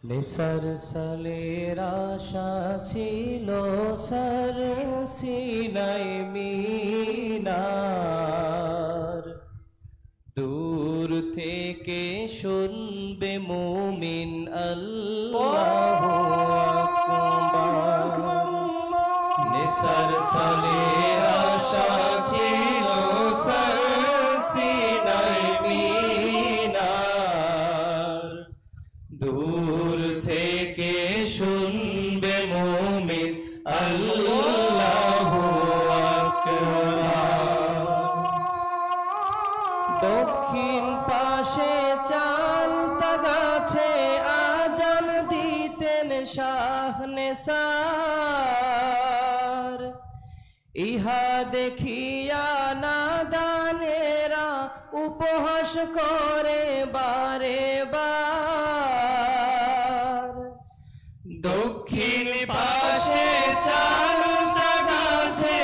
নিসার সালের আশা ছিল সর সিনাই মিনার, দূর থেকে শুনবে মুমিন আল্লাহু আকবার। নিসার সালের আশা ছিল সর সিনাই মিনার, দূর থেকে শুনবে মুমিন আল্লাহু আকবার। দক্ষিণ পাশে চালতা গাছে আজান দিতেন শাহ নেসার, ইহা দেখিয়া নাদানেরা উপহাস করে বারে বার। দক্ষিণ পাশে চালতা গাছে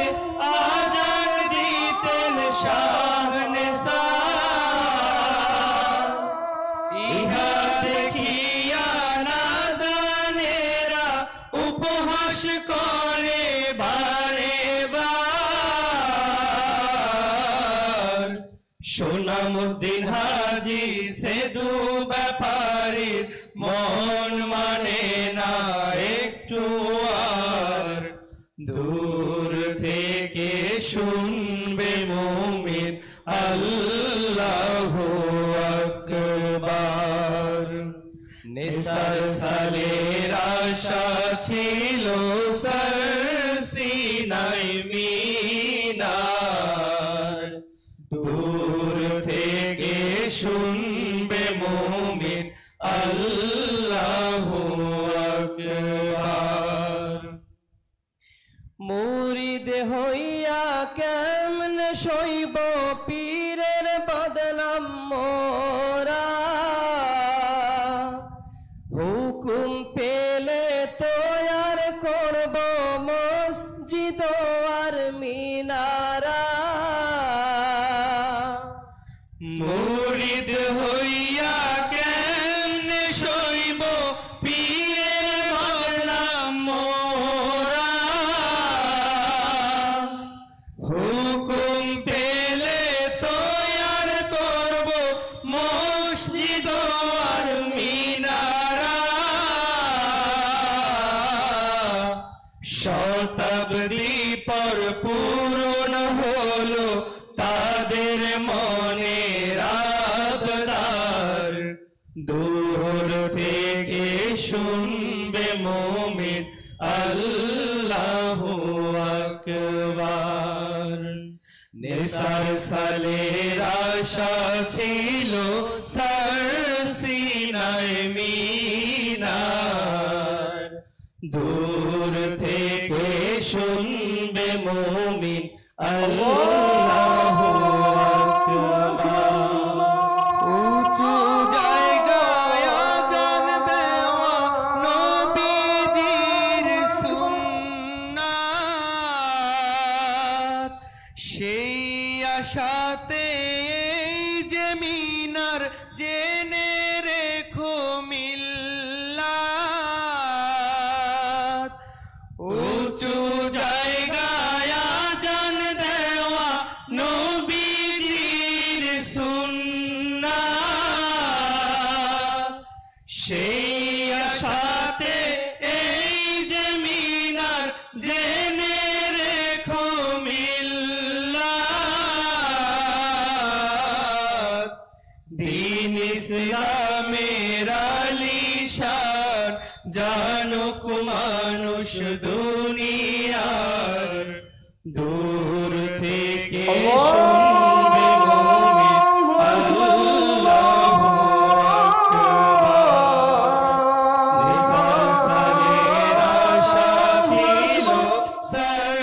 আজান দিতেন শাহ নেসার, ইহা দেখিয়া নাদানেরা উপহাস করে বারে বার। সোনামুদ্দিন হাজি সেদু ব্যাপারীর মন মানে না একটু আর, দূর থেকে শুনবে মুমিন আল্লাহু আকবার। নিসার সালের আশা ছিল সর সিনাই মিনার, দূর থেকে শুনবে মুমিন আল্লাহু আকবার। মুরিদ হইয়া কেমনে সইব পীরের বদনাম মোরা, হুকুম পেলে তৈয়ার করব মসজিদ আর মিনারা। মুরিদ হইয়া কেমনে সইব পীরের বদনাম মোরা, হুকুম পেলে তৈয়ার করব মসজিদ আর মিনারা। শতাব্দী পর পূরণ হলো তাদের মনের আবদার, দূর থেকে শুনবে মুমিন আল্লাহু আকবার। নিসার সালের আশা ছিল সর সিনাই মিনার, দূর থেকে শুনবে মুমিন আল্লাহু আকবার। উঁচু জায়গায় আজান দেওয়া নবীজির সুন্নাত, সেই আশাতে এই যে মিনার জেনে রেখো মিল্লাত। উঁচু জায়গায় আজান দেওয়া নবীজির সুন্নাত, সেই আশাতে এই যে মিনার জেনে রেখো মিল্লাত। দ্বীন ইসলামের আলিশান জানুক মানুষ দুনিয়ার, দূর থেকে শুনবে মুমিন আল্লাহু আকবার। নিসার সালের আশা ছিল সর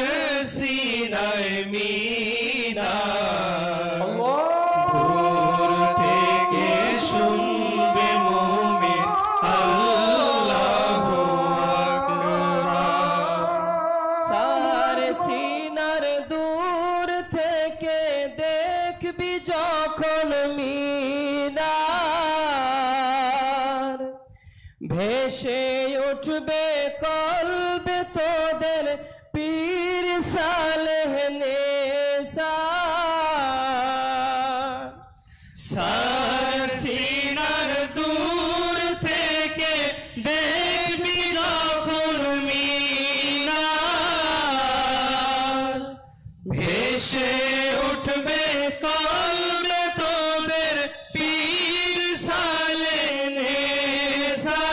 সিনাই মিনার, দূর থেকে শুনবে মুমিন আল্লাহু আকবার। সার সিনার দূর থেকে ভেসে উঠবে কলবে তোদের পীর সালেহ নেসার। সারসিনার দূর থেকে দেখবি যখন মিনার, ভেসে উঠবে কলবে তোদের পীর সালেহ নেসার।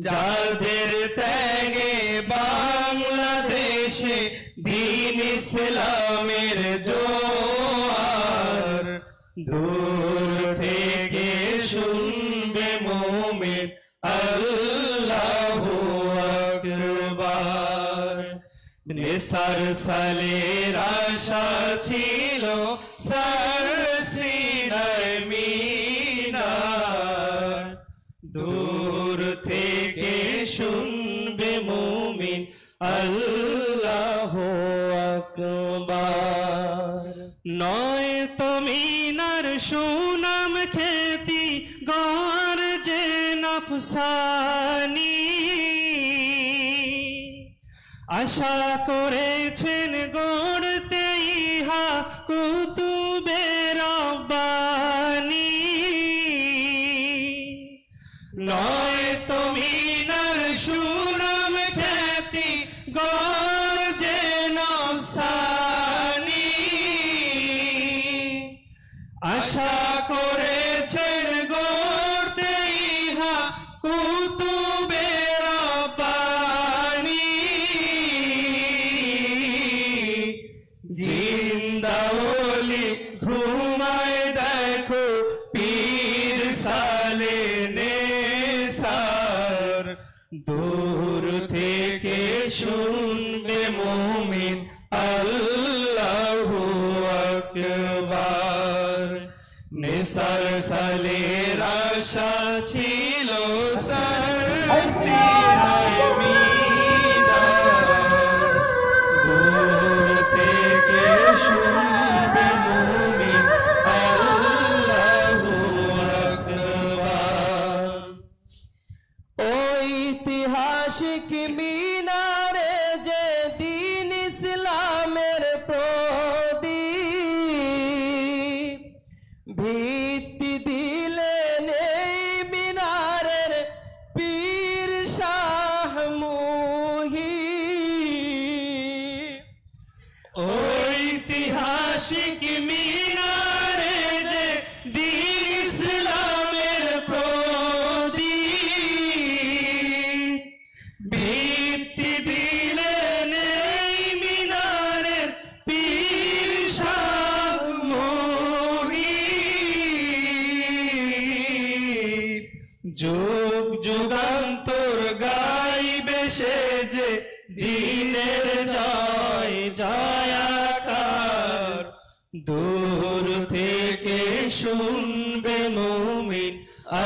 যাদের ত্যাগে বাংলাদেশে দ্বীন ইসলামের জোয়ার, দূর থেকে শুনবে মুমিন আল্লাহু আকবার। নেসার সালের আশা ছিল সারসিনায় মিনার, দূর থেকে শুনবে মুমিন আল্লাহু আকবার। নয় তো মিনার সুনাম খ্যাতি গর্জে নফসানি, আশা করেছেন গড়তে ইহা কুতুবে রব্বানি। নয় তো মিনার সুনাম খ্যাতি গর্জে নফসানি, আশা করেছেন গড়তে ইহা কুতুবে রব্বানি। জিন্দা ওলি ঘুমায় দেখো পীর সালেহ নেসার, দূর থেকে শুনবে মুমিন আল্লাহু আকবার। নেসার সালের আশা ছিল সারসিনায় মিনার, দূর থেকে শুনবে মুমিন আল্লাহু আকবার। ঐতিহাসিক মিনারে যে দ্বীন ইসলামের প্রদীপ, ভিত্তি দিলেন এই মিনারের পীর শাহ মুহিব। ঐতিহাসিক মিনারে যে দ্বীন ইসলামের প্রদীপ, ভিত্তি দিলেন এই মিনারের পীর শাহ মুহিব। যুগ যুগান্তর গাইবে সে যে দ্বীনের জয় জয়কার, দূর থেকে শুনবে মুমিন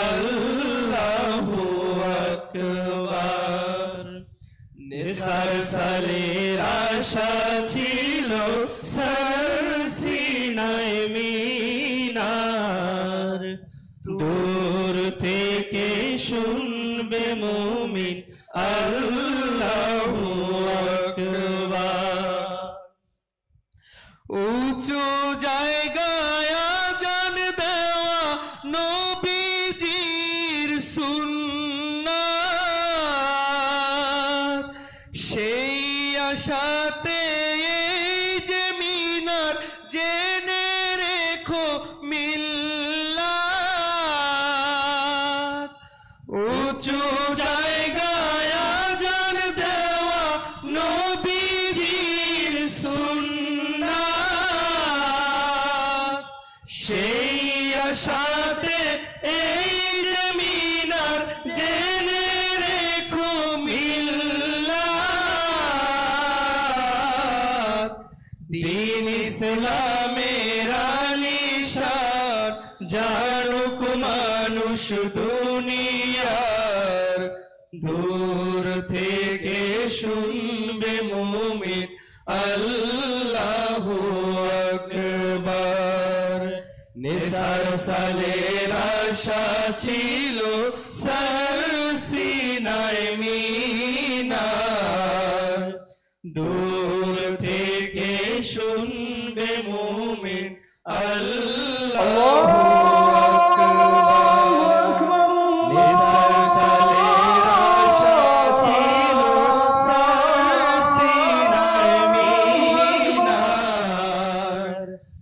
আল্লাহু আকবার। নেসার সালের আশা ছিল সারসিনায় মিনার, দূর থেকে শুনবে মুমিন আল্লাহু আকবার। উঁচু জায়গায় আযান দেওয়া নবীজির সুন্নাত, সেই আশাতে এই যে মিনার জেনে রেখো মিল্লাত। উঁচু জায়গায় আযান দেওয়া নবীজির সুন্নাত, সেই আশাতে এই যে মিনার জেনে রেখো মিল্লাত। দ্বীন ইসলামের আলিশান জানুক মানুষ দুনিয়ার, দূর থেকে শুনবে মুমিন আল্লাহু আকবার। নেসার সালের আশা ছিল সিনাই মিনার দূর থেকে শুনবে মুমিন আল্লাহু আকবার নিসালের আশা ছিল সিনাই মিনার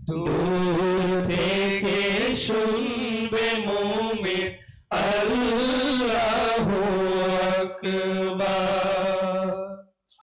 দূর থেকে শুনবে মুমিন আল্লাহু